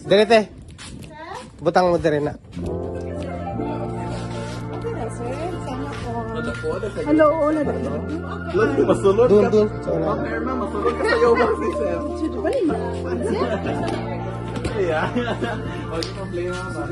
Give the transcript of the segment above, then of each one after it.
Direte. Butang mo dire na. Hello, Ola. Lagi masulod ka. Dun. Herman, masulod ka sa iyo ba si Sir? Yeah. Huwag yung problema ba?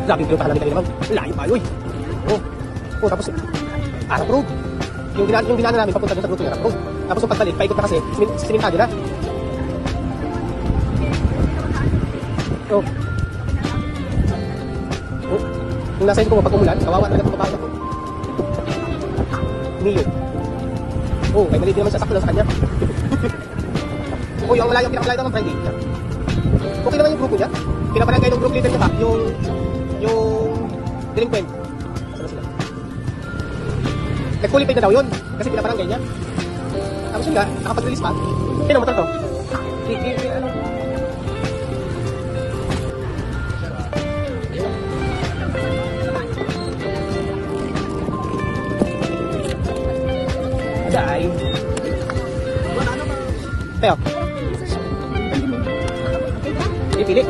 Grabe yung pahalang tayo naman. Layo pa yun. Tapos Arap Road. Yung ginano namin papunta doon sa grupo ng Arap Road. Tapos yung pagbalik, paikot na kasi, simentado na. Kung nasa ko pag umulan, kawawa talaga itong babae ako. Mio. Kaya mali din naman siya, sakto lang sa kanya. Yung pinakalayo naman, friendly. Okay naman yung grupo niya. Pinaparangay ng group leader niya pa, yung delinquent. Saan sila? Nag-fully paid na daw yun. Kasi pinaparangay niya. Tapos yun nga, nakapag-release pa. Sino motor to? Ano? Aday. Teo. Pili.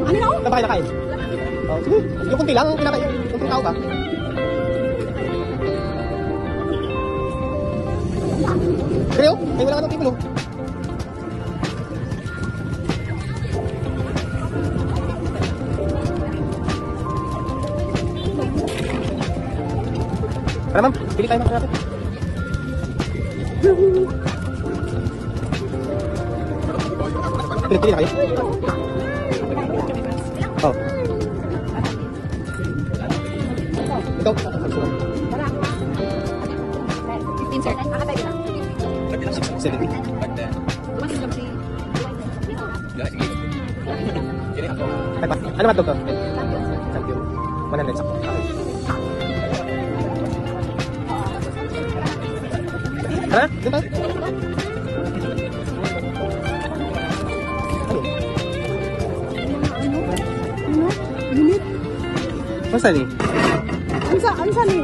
Ano ba kayo nakain? Sige. Yung kunti lang, kinakain. Kunti tao ba? Pero, ay wala ka ng people. Tara ma'am, pili tayo ma'am. Pili na kayo? Ito. 15 sir, nakatay na. 70. Ano matog to? Champion. 100 sakto. Tara, dito tayo. Unit? Masa ni? Ansa ni?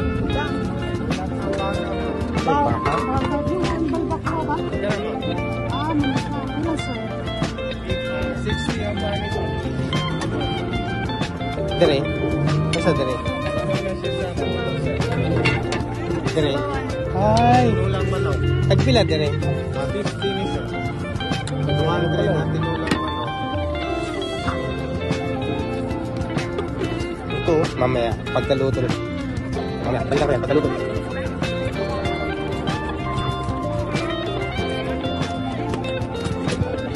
Dire. Masa dire? Dire. Ay. Tinulang manok. Tagpila dire. 50 ni sir. Tumahan tayo na tinulang manok. Ito, mamaya, pagkaluto. Mamaya, balikan ko yan, pagkaluto.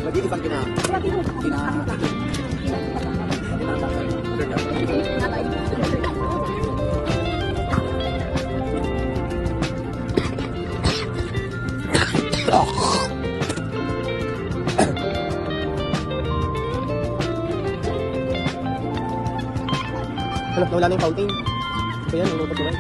Lagi di pag Hanap na wala na yung fountain. So yan, luluto ko rin.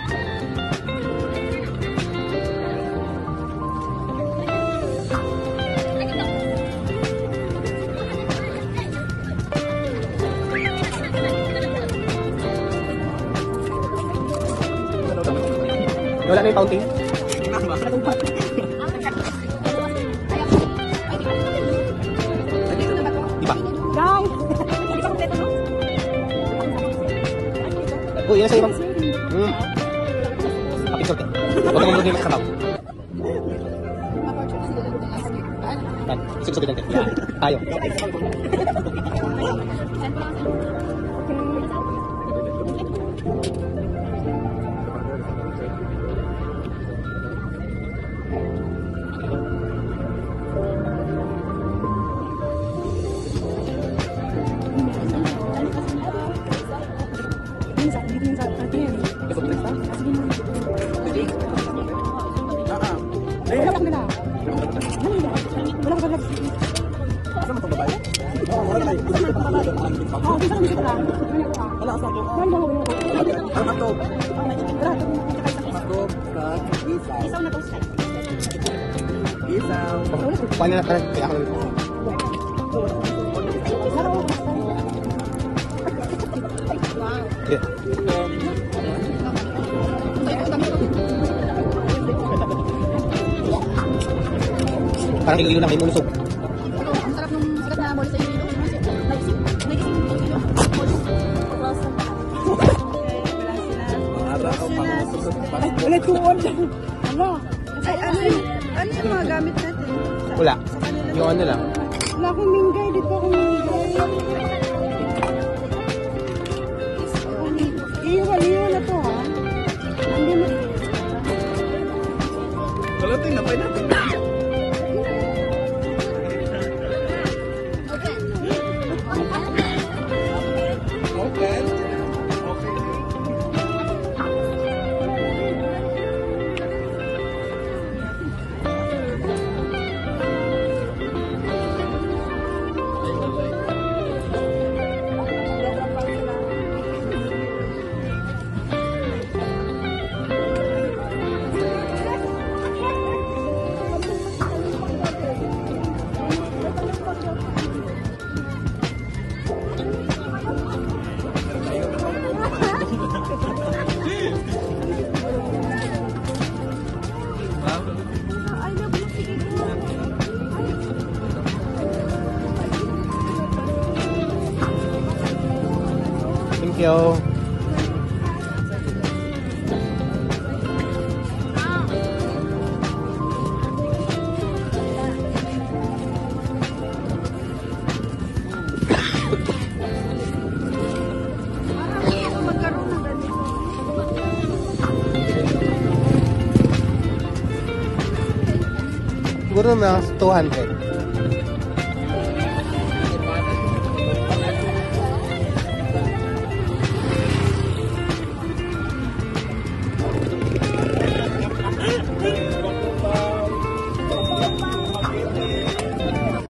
Wala na yung fountain. Diba? Oh, yan sa'yo, ma'am. Kapit-sort eh. Huwag ka mamunod yung kasabaw. Isip-sabi lang. Tayo. sa atin. Gusto mo next time? Wala ka nila. Wala ka nila. Asa mo itong babae? Oo, gusto ko dito lang. Wala, asa ito? Wala ko. Ano ito? Lahat. Matog sa isaw. Isaw na toast. Isaw. Paano na parang kaya ako nalito? Yeah. Parang ilo-ilo lang, may mulusog. Ang sarap nung sikat na mall sa inyo. Nagising kilo. Para ako Wala tuon. Wala. Ay, ano yung mga gamit natin? Wala. Yung ano lang. Wala akong minggay. Dito akong minggay. Iwan na to, ha? Nandiyan na. Wala, tingnan pa natin. Okay. Thank you. Magkaroon ng ganito. Siguro na 200.